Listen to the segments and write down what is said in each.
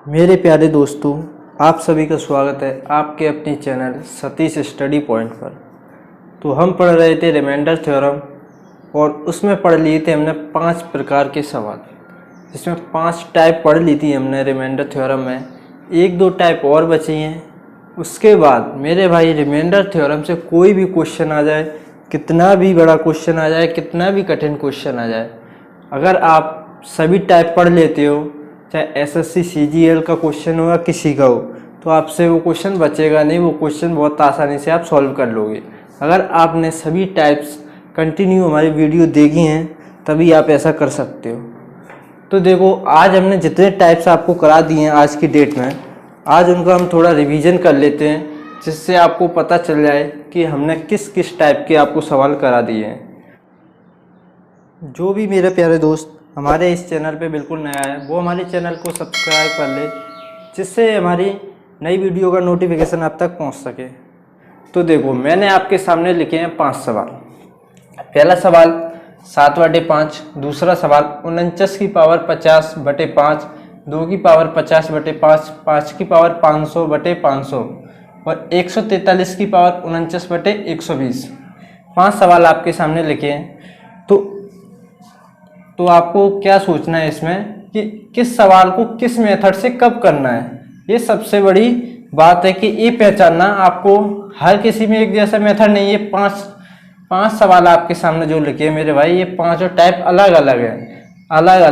मेरे प्यारे दोस्तों, आप सभी का स्वागत है आपके अपने चैनल सतीश स्टडी पॉइंट पर। तो हम पढ़ रहे थे रिमाइंडर थ्योरम और उसमें पढ़ लिए थे हमने 5 प्रकार के सवाल, जिसमें 5 टाइप पढ़ ली थी हमने रिमाइंडर थ्योरम में। 1-2 टाइप और बची हैं। उसके बाद मेरे भाई रिमाइंडर थ्योरम से कोई भी क्वेश्चन आ जाए, कितना भी बड़ा क्वेश्चन आ जाए, कितना भी कठिन क्वेश्चन आ जाए, अगर आप सभी टाइप पढ़ लेते हो, चाहे एसएससी सीजीएल का क्वेश्चन हो या किसी का हो, तो आपसे वो क्वेश्चन बचेगा नहीं। वो क्वेश्चन बहुत आसानी से आप सॉल्व कर लोगे अगर आपने सभी टाइप्स कंटिन्यू हमारी वीडियो देखी हैं, तभी आप ऐसा कर सकते हो। तो देखो, आज हमने जितने टाइप्स आपको करा दिए हैं आज की डेट में, आज उनका हम थोड़ा रिवीजन कर लेते हैं, जिससे आपको पता चल जाए कि हमने किस किस टाइप के आपको सवाल करा दिए हैं। जो भी मेरे प्यारे दोस्त हमारे इस चैनल पे बिल्कुल नया है, वो हमारे चैनल को सब्सक्राइब कर ले, जिससे हमारी नई वीडियो का नोटिफिकेशन आप तक पहुंच सके। तो देखो, मैंने आपके सामने लिखे हैं 5 सवाल। पहला सवाल 7/5, दूसरा सवाल 49 की पावर 50/5, 2 की पावर 50/5, 5 की पावर 500/500 और 143 की पावर 49/120। 5 सवाल आपके सामने लिखे हैं। तो आपको क्या सोचना है इसमें कि किस सवाल को किस मेथड से कब करना है। ये सबसे बड़ी बात है कि ये पहचानना आपको, हर किसी में एक जैसा मेथड नहीं है। पांच सवाल आपके सामने जो लिखे हैं मेरे भाई, ये पांचों टाइप अलग अलग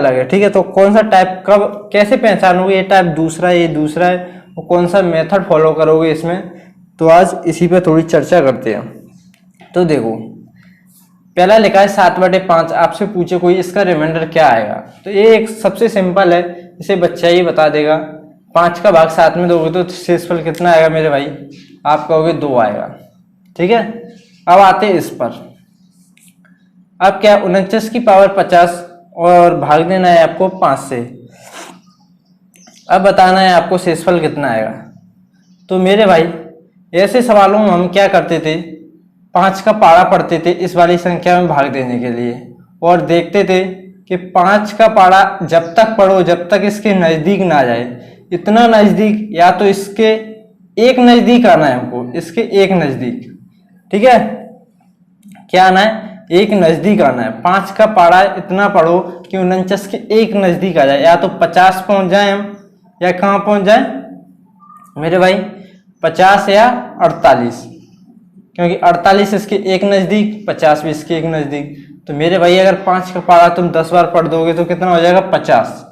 है। ठीक है, तो कौन सा टाइप कब कैसे पहचानोगे, ये टाइप दूसरा है, ये दूसरा है, और कौन सा मेथड फॉलो करोगे इसमें, तो आज इसी पे थोड़ी चर्चा करते हैं। तो देखो, पहला लिखा है 7/5। आपसे पूछे कोई इसका रिमाइंडर क्या आएगा, तो ये एक सबसे सिंपल है, इसे बच्चा ही बता देगा। 5 का भाग 7 में दोगे तो शेषफल कितना आएगा मेरे भाई, आप कहोगे 2 आएगा। ठीक है, अब आते हैं इस पर। अब क्या, 49 की पावर 50 और भाग देना है आपको 5 से। अब बताना है आपको शेषफल कितना आएगा। तो मेरे भाई, ऐसे सवालों में हम क्या करते थे, 5 का पारा पढ़ते थे इस वाली संख्या में भाग देने के लिए, और देखते थे कि 5 का पारा जब तक पढ़ो जब तक इसके नजदीक ना जाए, इतना नजदीक, या तो इसके एक नजदीक आना है हमको, इसके एक नजदीक। ठीक है, क्या आना है, एक नजदीक आना है। 5 का पारा इतना पढ़ो कि 49 के एक नजदीक आ जाए, या तो 50 पहुंच जाए हम, या कहां पहुंच जाए मेरे भाई, 50 या 48, क्योंकि 48 इसके एक नजदीक, 50 भी इसके एक नजदीक। तो मेरे भाई, अगर 5 का पारा तुम 10 बार पढ़ दोगे तो कितना हो जाएगा, 50।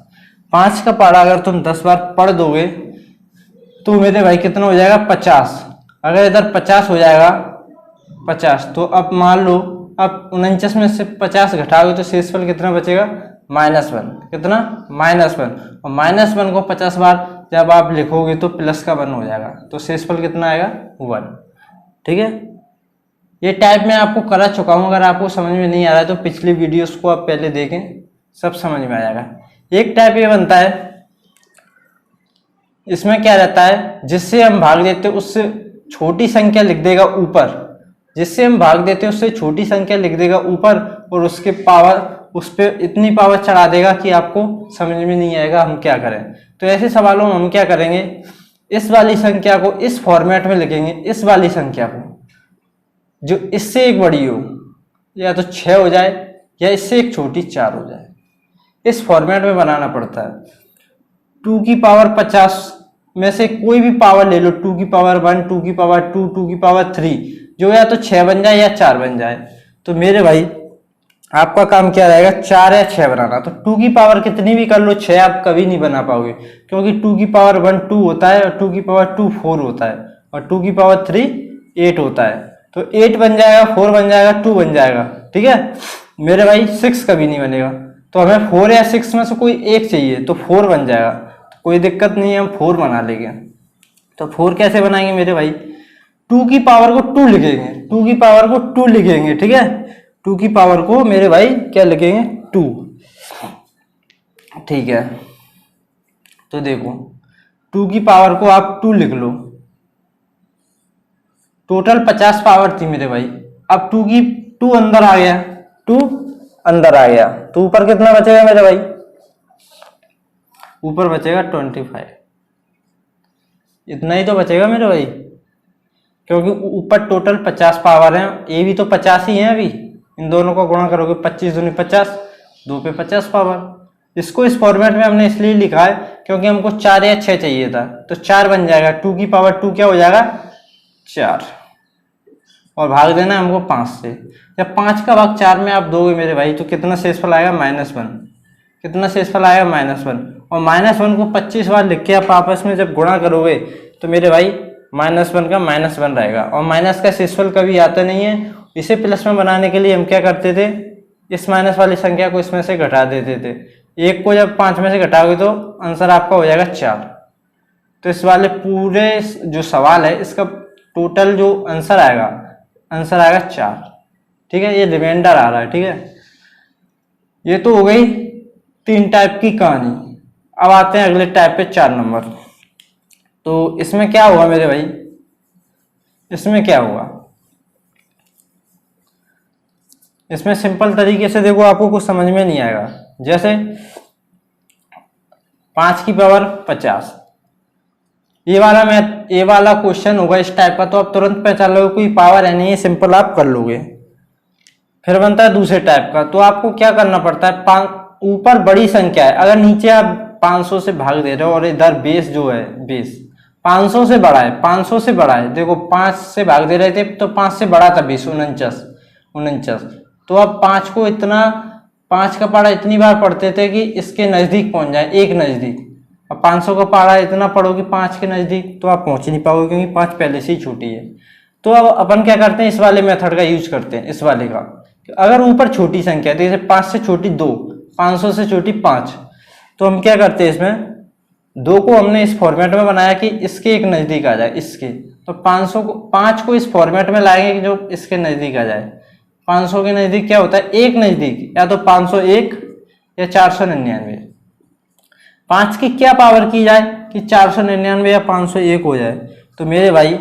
5 का पारा अगर तुम 10 बार पढ़ दोगे तो मेरे भाई कितना हो जाएगा, 50। अगर इधर 50 हो जाएगा, 50, तो अब मान लो, अब 49 में से 50 घटाओगे तो शेषफल कितना बचेगा, -1। कितना, -1। और -1 को 50 बार जब आप लिखोगे तो प्लस का 1 हो जाएगा, तो शेषफल कितना आएगा, 1। ठीक है, ये टाइप मैं आपको करा चुका हूं। अगर आपको समझ में नहीं आ रहा है तो पिछली वीडियोस को आप पहले देखें, सब समझ में आ जाएगा। एक टाइप ये बनता है, इसमें क्या रहता है, जिससे हम भाग देते हैं उससे छोटी संख्या लिख देगा ऊपर, जिससे हम भाग देते हैं उससे छोटी संख्या लिख देगा ऊपर, और उसके पावर, उस पर इतनी पावर चढ़ा देगा कि आपको समझ में नहीं आएगा हम क्या करें। तो ऐसे सवालों में हम क्या करेंगे, इस वाली संख्या को इस फॉर्मेट में लिखेंगे, इस वाली संख्या को जो इससे एक बड़ी हो, या तो 6 हो जाए, या इससे एक छोटी 4 हो जाए, इस फॉर्मेट में बनाना पड़ता है। 2 की पावर 50 में से कोई भी पावर ले लो, 2 की पावर 1, 2 की पावर 2, 2 की पावर 3, जो या तो 6 बन जाए या 4 बन जाए। तो मेरे भाई, आपका काम क्या रहेगा, 4 या 6 बनाना। तो 2 की पावर कितनी भी कर लो, 6 आप कभी नहीं बना पाओगे, क्योंकि 2 की पावर 1 2 होता है, और 2 की पावर 2 4 होता है, और 2 की पावर 3 8 होता है। तो 8 बन जाएगा, 4 बन जाएगा, 2 बन जाएगा। ठीक है मेरे भाई, 6 कभी नहीं बनेगा। तो हमें 4 या 6 में से कोई एक चाहिए, तो 4 बन जाएगा, तो कोई दिक्कत नहीं है, हम 4 बना लेंगे। तो 4 कैसे बनाएंगे मेरे भाई, 2 की पावर को 2 लिखेंगे, 2 की पावर को 2 लिखेंगे। ठीक है, 2 की पावर को मेरे भाई क्या लिखेंगे, 2। ठीक है, तो देखो, 2 की पावर को आप 2 लिख लो। टोटल 50 पावर थी मेरे भाई। अब 2 अंदर आ गया, 2 अंदर आ गया, तो ऊपर कितना बचेगा मेरे भाई, ऊपर बचेगा 25। इतना ही तो बचेगा मेरे भाई, क्योंकि ऊपर टोटल 50 पावर है, ये भी तो 50 ही है। अभी इन दोनों को गुणा करोगे 25 दूनी 50, 2 पे 50 पावर। इसको इस फॉर्मेट में हमने इसलिए लिखा है क्योंकि हमको 4 या 6 चाहिए था, तो 4 बन जाएगा, 2 की पावर 2 क्या हो जाएगा 4, और भाग देना है हमको 5 से। जब 5 का भाग 4 में आप दोगे मेरे भाई तो कितना शेषफल आएगा -1, कितना शेषफल आएगा -1, और -1 को 25 बार लिख के आप आपस में जब गुणा करोगे तो मेरे भाई -1 का -1 रहेगा, और माइनस का शेषफल कभी आता नहीं है। इसे प्लस में बनाने के लिए हम क्या करते थे, इस माइनस वाली संख्या को इसमें से घटा देते थे। 1 को जब 5 में से घटाओगे तो आंसर आपका हो जाएगा 4। तो इस वाले पूरे जो सवाल है इसका टोटल जो आंसर आएगा 4। ठीक है, ये रिमाइंडर आ रहा है। ठीक है, ये तो हो गई 3 टाइप की कहानी। अब आते हैं अगले टाइप पे 4 नंबर। तो इसमें क्या हुआ मेरे भाई, इसमें क्या हुआ, इसमें सिंपल तरीके से देखो, आपको कुछ समझ में नहीं आएगा। जैसे 5 की पावर 50, ये वाला क्वेश्चन होगा इस टाइप का, तो आप तुरंत पहचान लोगे कोई पावर है नहीं है, सिंपल आप कर लोगे। फिर बनता है दूसरे टाइप का, तो आपको क्या करना पड़ता है, ऊपर बड़ी संख्या है, अगर नीचे आप 500 से भाग दे रहे हो और इधर बेस जो है बेस 500 से बड़ा है, 500 से बड़ा है, देखो 5 से भाग दे रहे थे तो 5 से बड़ा था बेस 49, तो अब 5 को इतना 5 का पढ़ा इतनी बार पढ़ते थे कि इसके नजदीक पहुंच जाए, एक नजदीक। अब 500 का पढ़ा इतना पढ़ोगे 5 के नजदीक तो आप पहुंच नहीं पाओगे, क्योंकि 5 पहले से ही छोटी है। तो अब अपन क्या करते हैं, इस वाले मेथड का यूज करते हैं, इस वाले का। अगर ऊपर छोटी संख्या है, जैसे 5 से छोटी 2, 500 से छोटी 5, तो हम क्या करते हैं, इसमें 2 को हमने इस फॉर्मेट में बनाया कि इसके एक नजदीक आ जाए, इसके। तो 5 को इस फॉर्मेट में लाएंगे कि जो इसके नजदीक आ जाए। 500 के नजदीक क्या होता है, एक नजदीक, या तो 501 या 499। 5 की क्या पावर की जाए कि 499 या 501 हो जाए। तो मेरे भाई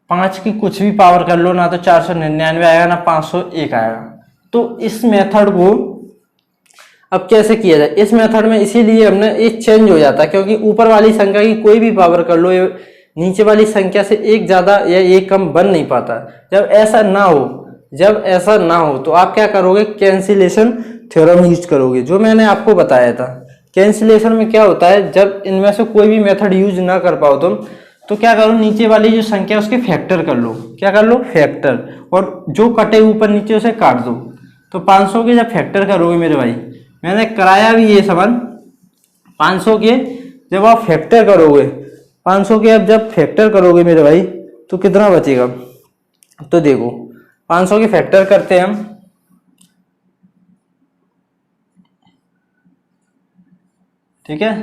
5 की कुछ भी पावर कर लो, ना तो 499 आएगा ना 501 आएगा। तो इस मेथड को अब कैसे किया जाए, इस मेथड में इसीलिए हमने ये चेंज हो जाता है, क्योंकि ऊपर वाली संख्या की कोई भी पावर कर लो, नीचे वाली संख्या से एक ज्यादा या एक कम बन नहीं पाता। जब ऐसा ना हो तो आप क्या करोगे, कैंसिलेशन थ्योरम यूज करोगे, जो मैंने आपको बताया था। कैंसिलेशन में क्या होता है, जब इनमें से कोई भी मेथड यूज ना कर पाओ तुम, तो क्या करो, नीचे वाली जो संख्या उसके फैक्टर कर लो। क्या कर लो, फैक्टर, और जो कटे ऊपर नीचे उसे काट दो। तो 500 के जब फैक्टर करोगे मेरे भाई, मैंने कराया भी ये सवाल, 500 के जब आप फैक्टर करोगे, 500 के अब जब फैक्टर करोगे मेरे भाई तो कितना बचेगा। तो देखो 500 के फैक्टर करते हैं हम, ठीक है।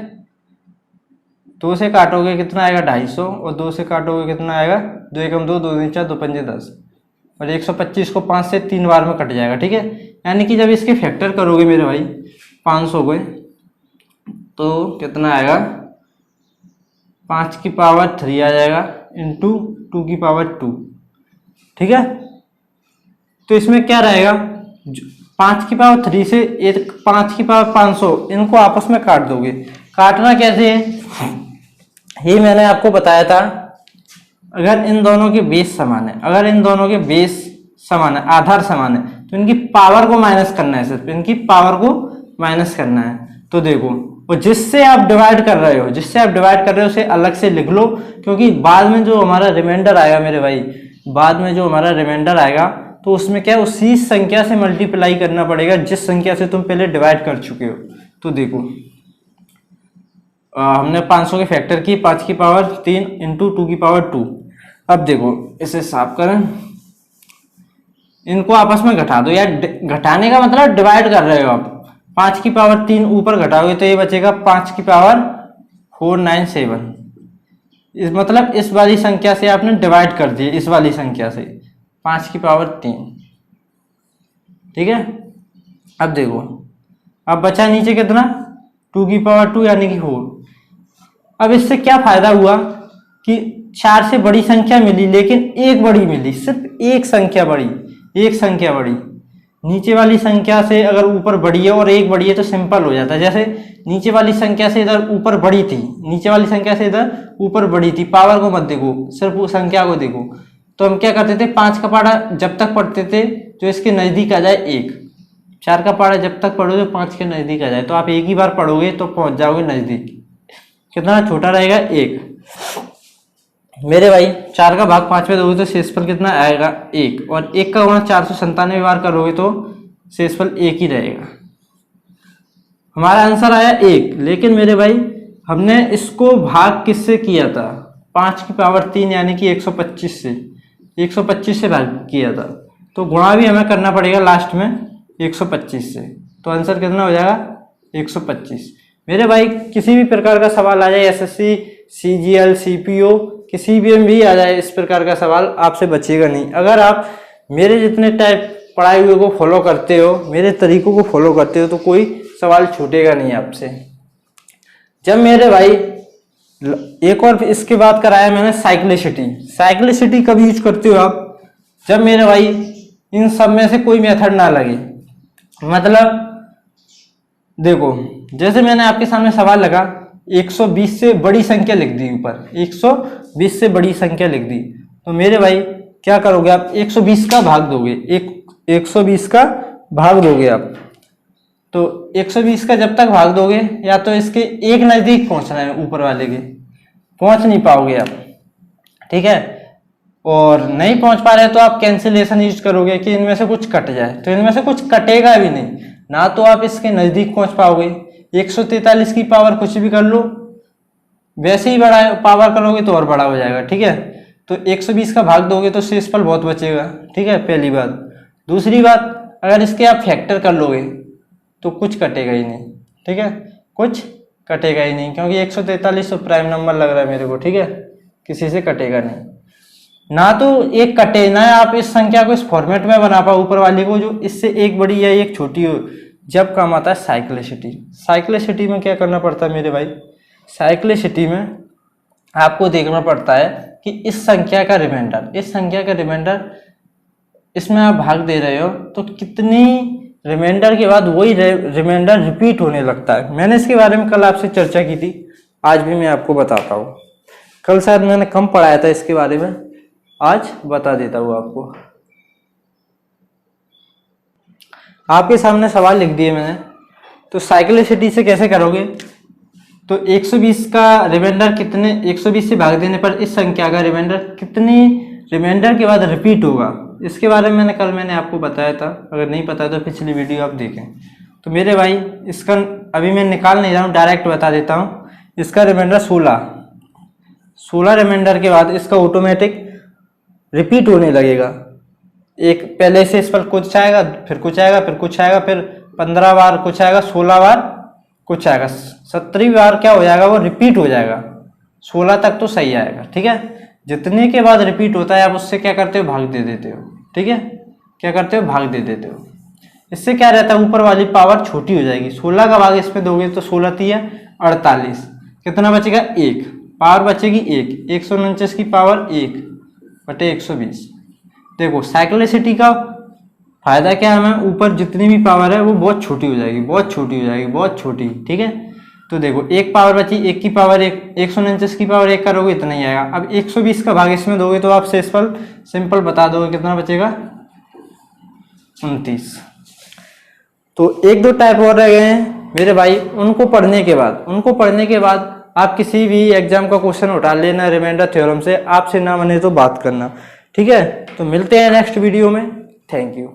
2 से काटोगे कितना आएगा 250, और 2 से काटोगे कितना आएगा 2 एकम 2, 2 दूनी 4, 2 पंजे 10, और 125 को 5 से 3 बार में कट जाएगा। ठीक है, यानी कि जब इसके फैक्टर करोगे मेरे भाई 500 को, तो कितना आएगा 5 की पावर 3 आ जाएगा इंटू 2 की पावर 2। ठीक है, तो इसमें क्या रहेगा, 5 की पावर 3 से 5 की पावर 500, इनको आपस में काट दोगे। काटना कैसे है, ये मैंने आपको बताया था। अगर इन दोनों के बेस समान है, आधार समान है, तो इनकी पावर को माइनस करना है, सिर्फ इनकी पावर को माइनस करना है। तो देखो, और जिससे आप डिवाइड कर रहे हो उसे अलग से लिख लो, क्योंकि बाद में जो हमारा रिमाइंडर आएगा मेरे भाई, तो उसमें क्या है, उसी संख्या से मल्टीप्लाई करना पड़ेगा जिस संख्या से तुम पहले डिवाइड कर चुके हो। तो देखो हमने 500 के फैक्टर की 5 की पावर 3 इंटू 2 की पावर 2। अब देखो इसे साफ करें, इनको आपस में घटा दो, या घटाने का मतलब डिवाइड कर रहे हो आप। 5 की पावर 3 ऊपर घटाओगे तो ये बचेगा 5 की पावर 497। इस मतलब इस वाली संख्या से आपने डिवाइड कर दिए, इस वाली संख्या से 5 की पावर 3। ठीक है, अब देखो, अब बचा नीचे कितना 2 की पावर 2 यानी कि 4। अब इससे क्या फायदा हुआ कि 4 से बड़ी संख्या मिली, लेकिन एक बड़ी मिली, सिर्फ एक संख्या बड़ी। नीचे वाली संख्या से अगर ऊपर बढ़ी है और एक बढ़ी है तो सिंपल हो जाता है। जैसे नीचे वाली संख्या से इधर ऊपर बढ़ी थी, नीचे वाली संख्या से इधर ऊपर बढ़ी थी, पावर को मत देखो, सिर्फ वो संख्या को देखो। तो हम क्या करते थे, 5 का पहाड़ा जब तक पढ़ते थे जो इसके नजदीक आ जाए 1, 4 का पहाड़ा जब तक पढ़ोगे 5 के नजदीक आ जाए, तो आप एक ही बार पढ़ोगे तो पहुंच जाओगे नजदीक। कितना छोटा रहेगा 1। मेरे भाई 4 का भाग 5 में दोगे तो शेषफल कितना आएगा 1, और 1 का गुणा 497 बार करोगे तो शेषफल 1 ही रहेगा। हमारा आंसर आया 1। लेकिन मेरे भाई हमने इसको भाग किससे किया था, 5 की पावर 3 यानी कि 125 से, 125 से भाग किया था, तो गुणा भी हमें करना पड़ेगा लास्ट में 125 से। तो आंसर कितना हो जाएगा 125। मेरे भाई किसी भी प्रकार का सवाल आ जाए, एसएससी, सीजीएल, सीपीओ, किसी भी में भी आ जाए इस प्रकार का सवाल, आपसे बचेगा नहीं। अगर आप मेरे जितने टाइप पढ़ाई हुए को फॉलो करते हो, मेरे तरीकों को फॉलो करते हो, तो कोई सवाल छूटेगा नहीं आपसे। जब मेरे भाई एक और इसके बाद कराया मैंने साइक्लिसिटी। साइक्लिसिटी कब यूज करते हो आप, जब मेरे भाई इन सब में से कोई मेथड ना लगे। मतलब देखो, जैसे मैंने आपके सामने सवाल लगा 120 से बड़ी संख्या लिख दी, ऊपर 120 से बड़ी संख्या लिख दी, तो मेरे भाई क्या करोगे आप, 120 का भाग दोगे, 120 का भाग दोगे आप। तो 120 का जब तक भाग दोगे, या तो इसके एक नजदीक पहुंचना है, ऊपर वाले के पहुंच नहीं पाओगे आप, ठीक है। और नहीं पहुंच पा रहे तो आप कैंसिलेशन यूज करोगे कि इनमें से कुछ कट जाए, तो इनमें से कुछ कटेगा भी नहीं ना, तो आप इसके नजदीक पहुंच पाओगे। 143 की पावर कुछ भी कर लो, वैसे ही बड़ा पावर करोगे तो और बड़ा हो जाएगा, ठीक है। तो 120 का भाग दोगे तो शेषफल बहुत बचेगा, ठीक है, पहली बात। दूसरी बात, अगर इसके आप फैक्टर कर लोगे तो कुछ कटेगा ही नहीं, ठीक है, कुछ कटेगा ही नहीं, क्योंकि 143 तो प्राइम नंबर लग रहा है मेरे को, ठीक है, किसी से कटेगा नहीं। ना तो एक कटे, ना आप इस संख्या को इस फॉर्मेट में बना पाओ ऊपर वाली को, जो इससे एक बड़ी या एक छोटी हो, जब काम आता है साइक्लिसिटी। साइक्लिसिटी में क्या करना पड़ता है मेरे भाई, साइक्लिसिटी में आपको देखना पड़ता है कि इस संख्या का रिमाइंडर, इस संख्या का रिमाइंडर इसमें आप भाग दे रहे हो तो कितनी रिमाइंडर के बाद वही रिमाइंडर रिपीट होने लगता है। मैंने इसके बारे में कल आपसे चर्चा की थी, आज भी मैं आपको बताता हूँ। कल शायद मैंने कम पढ़ाया था इसके बारे में, आज बता देता हूँ आपको। आपके सामने सवाल लिख दिए मैंने, तो साइक्लिसिटी से कैसे करोगे, तो 120 का रिमाइंडर कितने, 120 से भाग देने पर इस संख्या का रिमाइंडर कितनी रिमाइंडर के बाद रिपीट होगा, इसके बारे में मैंने आपको बताया था। अगर नहीं पता तो पिछली वीडियो आप देखें। तो मेरे भाई इसका अभी मैं निकाल नहीं रहा हूँ, डायरेक्ट बता देता हूँ। इसका रिमाइंडर 16 रिमाइंडर के बाद इसका ऑटोमेटिक रिपीट होने लगेगा। एक पहले से इस पर कुछ आएगा, फिर कुछ आएगा, फिर कुछ आएगा, फिर 15 बार कुछ आएगा, 16 बार कुछ आएगा, 17वीं बार क्या हो जाएगा, वो रिपीट हो जाएगा। 16 तक तो सही आएगा, ठीक है। जितने के बाद रिपीट होता है आप उससे क्या करते हो, भाग दे देते हो, ठीक है, क्या करते हो, भाग दे देते हो। इससे क्या रहता है, ऊपर वाली पावर छोटी हो जाएगी। 16 का भाग इस पे दोगे तो 16 तिया 48, कितना बचेगा 1, पावर बचेगी 1, 149 की पावर 1 बटे 120। देखो साइक्लिसिटी का फायदा क्या है, हमें ऊपर जितनी भी पावर है वो बहुत छोटी हो जाएगी, बहुत छोटी हो जाएगी, बहुत छोटी, ठीक है। तो देखो एक पावर बची, 1 की पावर 1, 149 की पावर 1 करोगे इतना ही आएगा। अब 120 का भाग इसमें दोगे तो आप शेषफल सिंपल बता दोगे, कितना बचेगा 29। तो 1-2 टाइप और रह गए हैं मेरे भाई, उनको पढ़ने के बाद आप किसी भी एग्जाम का क्वेश्चन उठा लेना रिमाइंडर थ्योरम से, आपसे ना बने तो बात करना, ठीक है। तो मिलते हैं नेक्स्ट वीडियो में, थैंक यू।